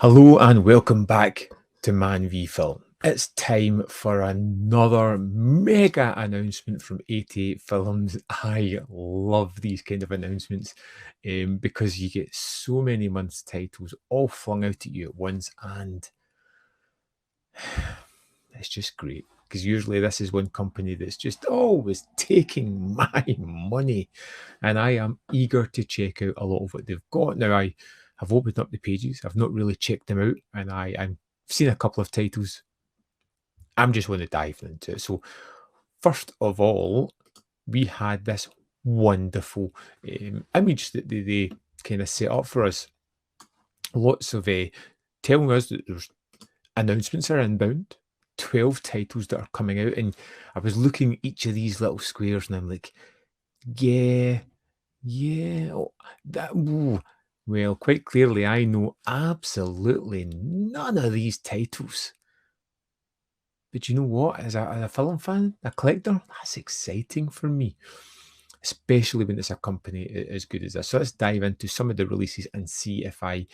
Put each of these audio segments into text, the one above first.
Hello and welcome back to ManVFilm. It's time for another mega announcement from 88 Films. I love these kind of announcements because you get so many months' titles all flung out at you at once, and it's just great because usually this is one company that's just always taking my money, and I am eager to check out a lot of what they've got. Now, I have opened up the pages, I've not really checked them out, and I've seen a couple of titles. I'm just going to dive into it. So, first of all, we had this wonderful image that they kind of set up for us. Lots of telling us that there's announcements are inbound, 12 titles that are coming out. And I was looking at each of these little squares and I'm like, yeah, yeah. Ooh. Well, quite clearly, I know absolutely none of these titles. But you know what? As a film fan, a collector, that's exciting for me, especially when it's a company as good as this. So let's dive into some of the releases and see if I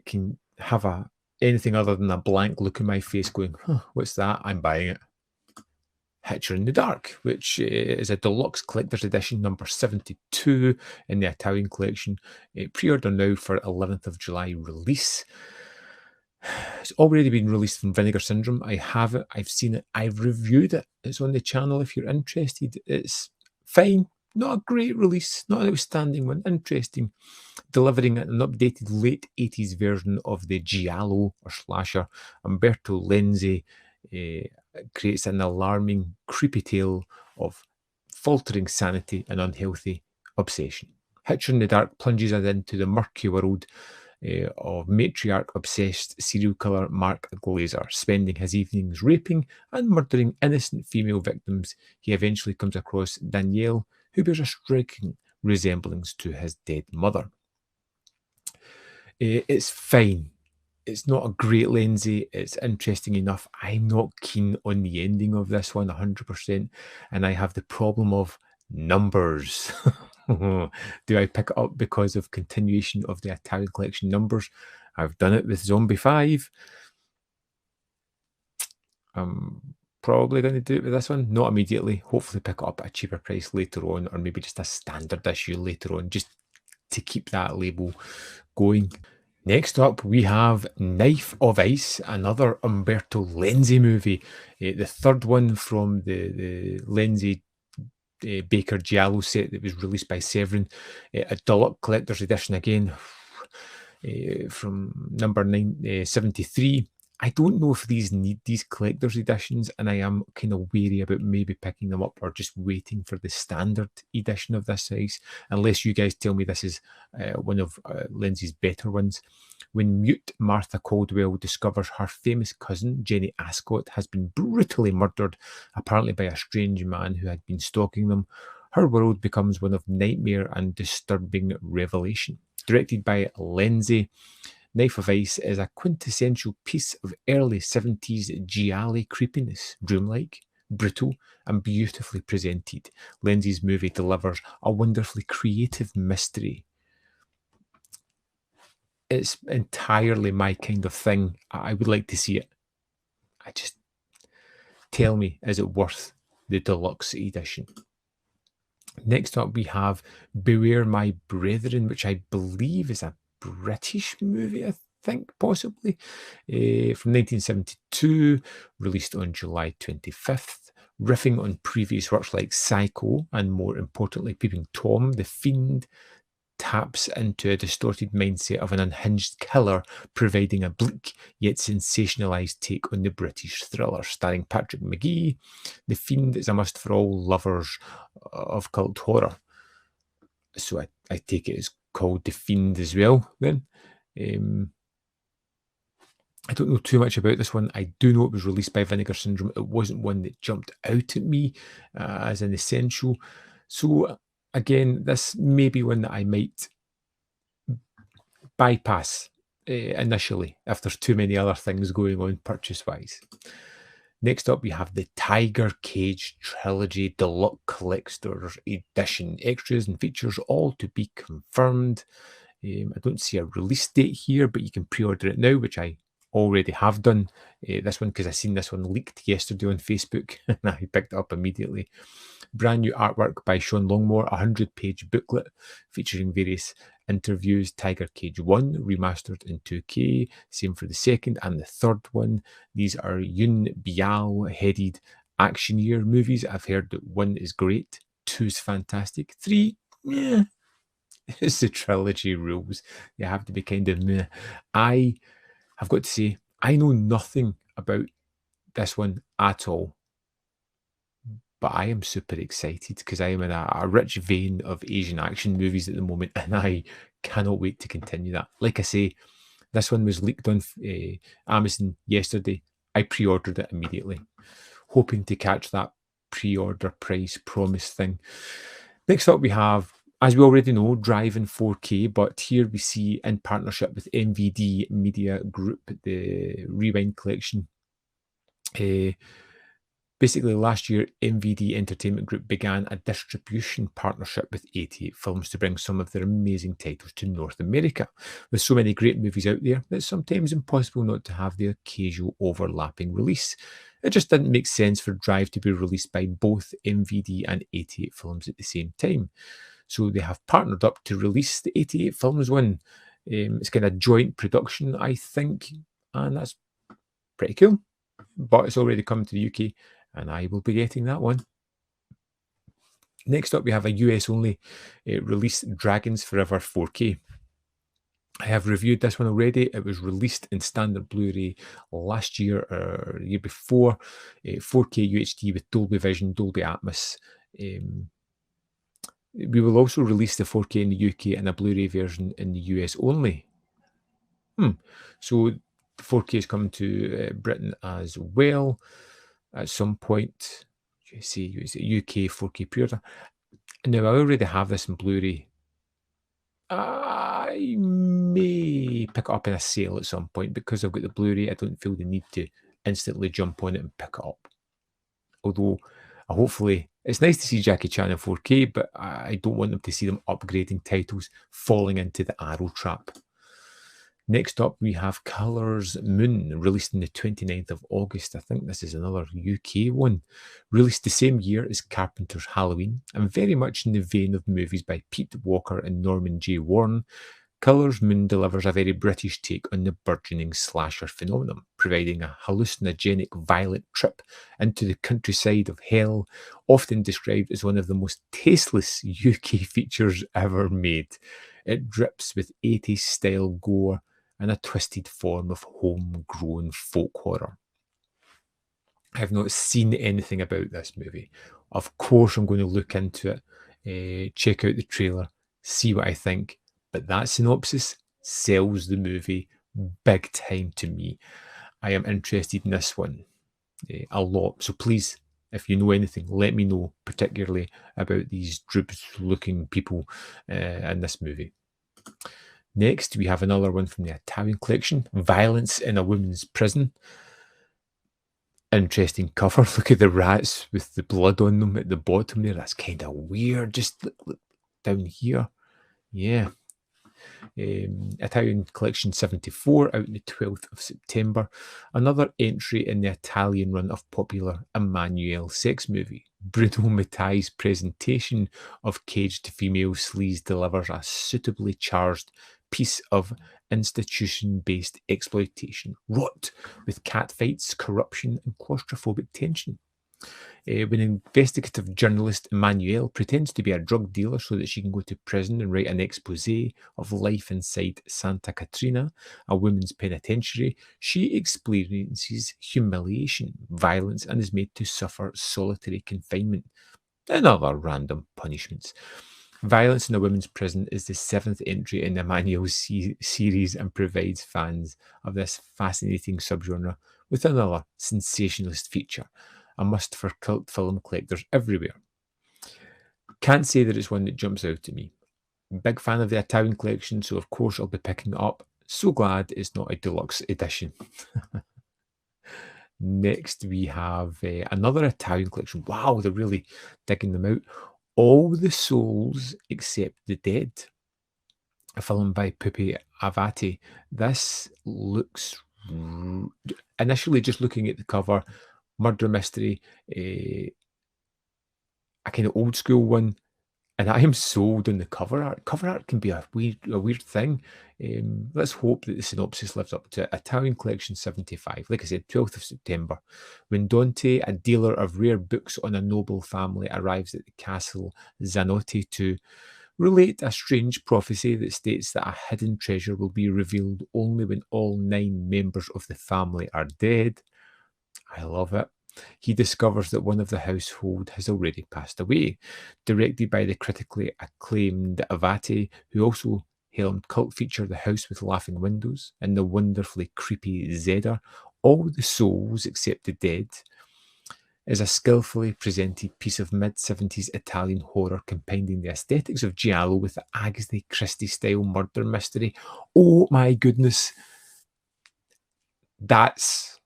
can have anything other than a blank look in my face going, huh, what's that? I'm buying it. Hitch in the Dark, which is a deluxe collector's edition number 72 in the Italian collection. Pre-order now for 11th of July release. It's already been released from Vinegar Syndrome. I have it. I've seen it. I've reviewed it. It's on the channel if you're interested. It's fine. Not a great release. Not an outstanding one. Interesting. Delivering an updated late 80s version of the giallo or slasher. Umberto Lenzi creates an alarming, creepy tale of faltering sanity and unhealthy obsession. Hitch in the Dark plunges us into the murky world of matriarch-obsessed serial killer Mark Glazer, spending his evenings raping and murdering innocent female victims. He eventually comes across Danielle, who bears a striking resemblance to his dead mother. It's fine. It's not a great Lenzi. It's interesting enough. I'm not keen on the ending of this one 100%, and I have the problem of numbers. Do I pick it up because of continuation of the Italian collection numbers? I've done it with Zombie 5. I'm probably going to do it with this one. Not immediately. Hopefully pick it up at a cheaper price later on, or maybe just a standard issue later on, just to keep that label going. Next up, we have Knife of Ice, another Umberto Lenzi movie. The third one from the Lenzi Baker Giallo set that was released by Severin. A deluxe collector's edition again from number 73. I don't know if these need these collector's editions, and I am kind of wary about maybe picking them up or just waiting for the standard edition of this size, unless you guys tell me this is one of Lindsay's better ones. When mute Martha Caldwell discovers her famous cousin, Jenny Ascot, has been brutally murdered, apparently by a strange man who had been stalking them, her world becomes one of nightmare and disturbing revelation. Directed by Lenzi, Knife of Ice is a quintessential piece of early 70s giallo creepiness, dreamlike, brutal, and beautifully presented. Lenzi's movie delivers a wonderfully creative mystery. It's entirely my kind of thing. I would like to see it. I just tell me, is it worth the deluxe edition? Next up, we have Beware My Brethren, which I believe is a British movie, I think, possibly, from 1972, released on July 25th, riffing on previous works like Psycho and, more importantly, Peeping Tom. The Fiend taps into a distorted mindset of an unhinged killer, providing a bleak yet sensationalized take on the British thriller. Starring Patrick McGee, The Fiend is a must for all lovers of cult horror. So I take it as called The Fiend as well then. I don't know too much about this one. I do know it was released by Vinegar Syndrome. It wasn't one that jumped out at me as an essential. So again, this may be one that I might bypass initially if there's too many other things going on purchase-wise. Next up, we have the Tiger Cage Trilogy Deluxe Collector's Edition. Extras and features all to be confirmed. I don't see a release date here, but you can pre-order it now, which I already have done. This one, because I seen this one leaked yesterday on Facebook, and I picked it up immediately. Brand new artwork by Sean Longmore, a 100-page booklet featuring various interviews. Tiger Cage 1 remastered in 2K, same for the second and the third one. These are Yoon Biao headed action year movies. I've heard that 1 is great, 2 is fantastic, 3, yeah, it's the trilogy rules. They have to be kind of meh. I have got to say, I know nothing about this one at all, but I am super excited because I am in a rich vein of Asian action movies at the moment, and I cannot wait to continue that. Like I say, this one was leaked on Amazon yesterday. I pre-ordered it immediately, hoping to catch that pre-order price promise thing. Next up, we have, as we already know, Drive in 4K, but here we see in partnership with MVD Media Group, the Rewind Collection. Basically, last year, MVD Entertainment Group began a distribution partnership with 88 Films to bring some of their amazing titles to North America. With so many great movies out there, it's sometimes impossible not to have the occasional overlapping release. It just didn't make sense for Drive to be released by both MVD and 88 Films at the same time. So they have partnered up to release the 88 Films one. It's kind of joint production, I think, and that's pretty cool. But it's already come to the UK, and I will be getting that one. Next up, we have a US only release, Dragons Forever 4K. I have reviewed this one already. It was released in standard Blu-ray last year or the year before, 4K UHD with Dolby Vision, Dolby Atmos. We will also release the 4K in the UK and a Blu-ray version in the US only. So the 4K is coming to Britain as well at some point. You see, UK 4K pre-order. Now, I already have this in Blu-ray. I may pick it up in a sale at some point because I've got the Blu-ray. I don't feel the need to instantly jump on it and pick it up. Although, hopefully, it's nice to see Jackie Chan in 4K, but I don't want them to see them upgrading titles, falling into the arrow trap. Next up, we have Colours Moon, released on the 29th of August. I think this is another UK one. Released the same year as Carpenter's Halloween, and very much in the vein of movies by Pete Walker and Norman J. Warren. Colours Moon delivers a very British take on the burgeoning slasher phenomenon, providing a hallucinogenic, violent trip into the countryside of hell, often described as one of the most tasteless UK features ever made. It drips with 80s style gore and a twisted form of homegrown folk horror. I have not seen anything about this movie. Of course, I'm going to look into it, check out the trailer, see what I think. But that synopsis sells the movie big time to me. I am interested in this one a lot. So please, if you know anything, let me know, particularly about these droops-looking people in this movie. Next, we have another one from the Italian collection, Violence in a Women's Prison. Interesting cover. Look at the rats with the blood on them at the bottom there. That's kind of weird. Just look down here. Yeah. Italian Collection 74, out on the 12th of September. Another entry in the Italian run of popular Emmanuel sex movie. Bruno Mattei's presentation of caged female sleaze delivers a suitably charged piece of institution-based exploitation, wrought with catfights, corruption, and claustrophobic tension. When investigative journalist Emmanuel pretends to be a drug dealer so that she can go to prison and write an expose of life inside Santa Catrina, a women's penitentiary, she experiences humiliation, violence, and is made to suffer solitary confinement and other random punishments. Violence in a Women's Prison is the 7th entry in Emmanuel's series and provides fans of this fascinating subgenre with another sensationalist feature, a must for cult film collectors everywhere. Can't say that it's one that jumps out at me. Big fan of the Italian collection, so of course I'll be picking it up. So glad it's not a deluxe edition. Next, we have another Italian collection. Wow, they're really digging them out. All the Souls Except the Dead. a film by Pupi Avati. This looks initially, just looking at the cover, murder mystery, a kind of old school one. And I am sold on the cover art. Cover art can be a weird thing. Let's hope that the synopsis lives up to it. Italian Collection 75. Like I said, 12th of September. When Dante, a dealer of rare books on a noble family, arrives at the castle Zanotti to relate a strange prophecy that states that a hidden treasure will be revealed only when all 9 members of the family are dead. I love it. He discovers that one of the household has already passed away. Directed by the critically acclaimed Avati, who also helmed cult feature The House with Laughing Windows and the wonderfully creepy Zedder, All the Souls Except the Dead, is a skillfully presented piece of mid-70s Italian horror combining the aesthetics of giallo with the Agatha Christie-style murder mystery. Oh my goodness, that's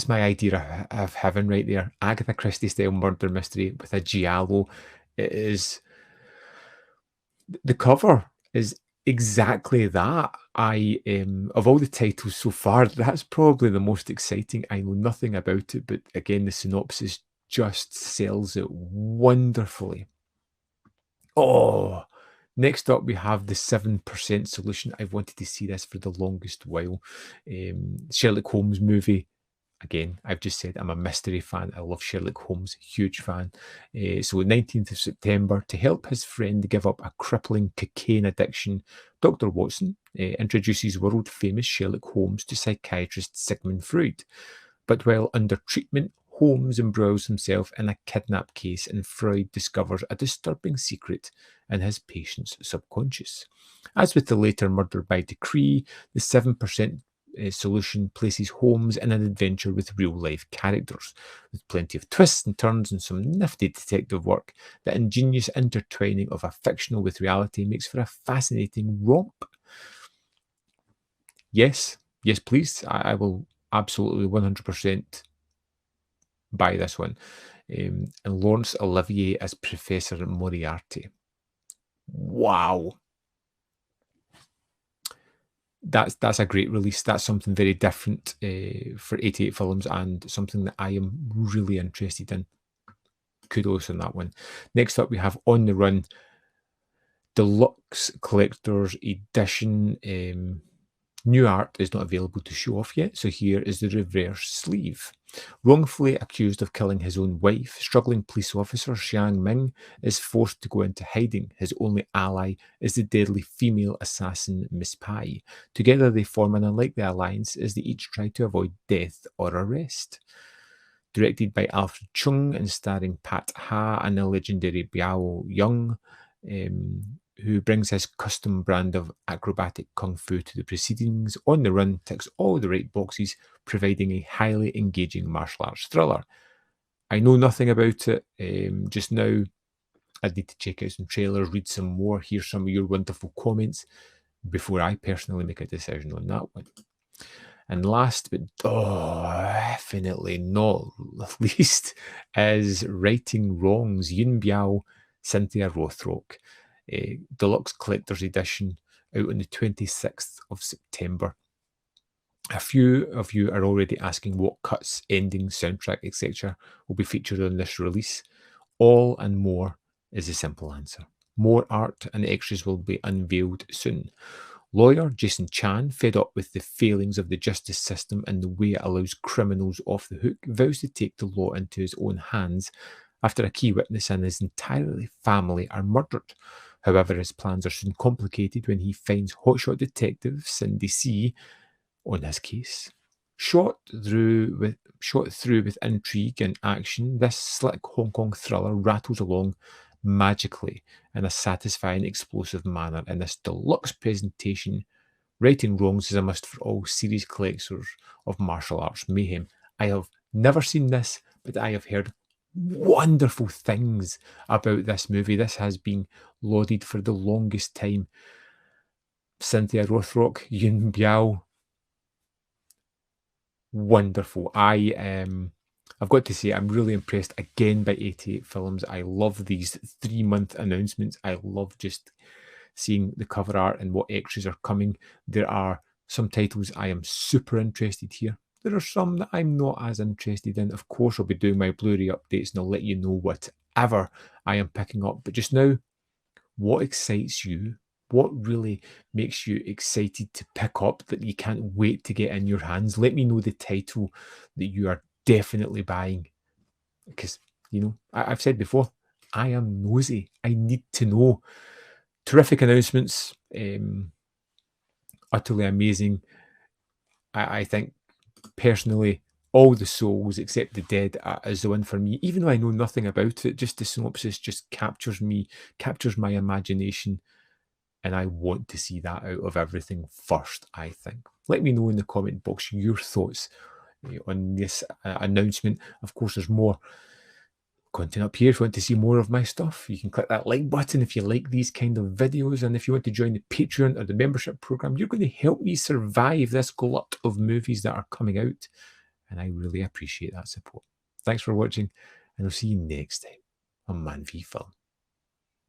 my idea of heaven right there. Agatha Christie-style murder mystery with a giallo. It is the cover is exactly that. Of all the titles so far, that's probably the most exciting. I know nothing about it, but again, the synopsis just sells it wonderfully. Oh, next up we have the 7% Solution. I've wanted to see this for the longest while. Sherlock Holmes movie. Again, I've just said I'm a mystery fan. I love Sherlock Holmes, huge fan. So 19th of September, to help his friend give up a crippling cocaine addiction, Dr. Watson introduces world-famous Sherlock Holmes to psychiatrist Sigmund Freud. But while under treatment, Holmes embroils himself in a kidnap case and Freud discovers a disturbing secret in his patient's subconscious. As with the later Murder by Decree, the 7% Solution places Holmes in an adventure with real-life characters, with plenty of twists and turns and some nifty detective work. The ingenious intertwining of a fictional with reality makes for a fascinating romp. Yes, please. I will absolutely 100% buy this one. And Laurence Olivier as Professor Moriarty. Wow. That's a great release. That's something very different for 88 Films and something that I am really interested in. Kudos on that one. Next up, we have On the Run Deluxe Collector's Edition. New art is not available to show off yet, so here is the reverse sleeve. Wrongfully accused of killing his own wife, struggling police officer Xiang Ming is forced to go into hiding. His only ally is the deadly female assassin Miss Pai. Together they form an unlikely alliance as they each try to avoid death or arrest. Directed by Alfred Chung and starring Pat Ha and the legendary Biao Young, who brings his custom brand of acrobatic kung fu to the proceedings. On the Run ticks all the right boxes, providing a highly engaging martial arts thriller. I know nothing about it just now. I need to check out some trailers, read some more, hear some of your wonderful comments before I personally make a decision on that one. And last but definitely not least is Righting Wrongs, Yun Biao, Cynthia Rothrock. Deluxe Collector's Edition out on the 26th of September. A few of you are already asking what cuts, endings, soundtrack, etc. will be featured on this release. All and more is the simple answer. More art and extras will be unveiled soon. Lawyer Jason Chan, fed up with the failings of the justice system and the way it allows criminals off the hook, vows to take the law into his own hands after a key witness and his entire family are murdered. However, his plans are soon complicated when he finds hotshot detective Cindy C on his case. Shot through with intrigue and action, this slick Hong Kong thriller rattles along magically in a satisfying, explosive manner. In this deluxe presentation, Righting Wrongs is a must for all series collectors of martial arts mayhem. I have never seen this, but I have heard wonderful things about this movie. This has been lauded for the longest time. Cynthia Rothrock, Yun Biao, wonderful. I've got to say, I'm really impressed again by 88 Films. I love these 3-month announcements. I love just seeing the cover art and what extras are coming. There are some titles I am super interested here. There are some that I'm not as interested in. Of course, I'll be doing my Blu-ray updates and I'll let you know whatever I am picking up. But just now, what excites you? What really makes you excited to pick up that you can't wait to get in your hands? Let me know the title that you are definitely buying. Because, I've said before, I am nosy. I need to know. Terrific announcements. Utterly amazing. I think, personally, all the souls except the dead is the one for me. Even though I know nothing about it, just the synopsis just captures my imagination. And I want to see that out of everything first, I think. Let me know in the comment box your thoughts on this announcement. Of course, there's more content up here. If you want to see more of my stuff, you can click that like button if you like these kind of videos. And if you want to join the Patreon or the membership program, you're going to help me survive this glut of movies that are coming out. And I really appreciate that support. Thanks for watching, and I'll see you next time on ManVFilm.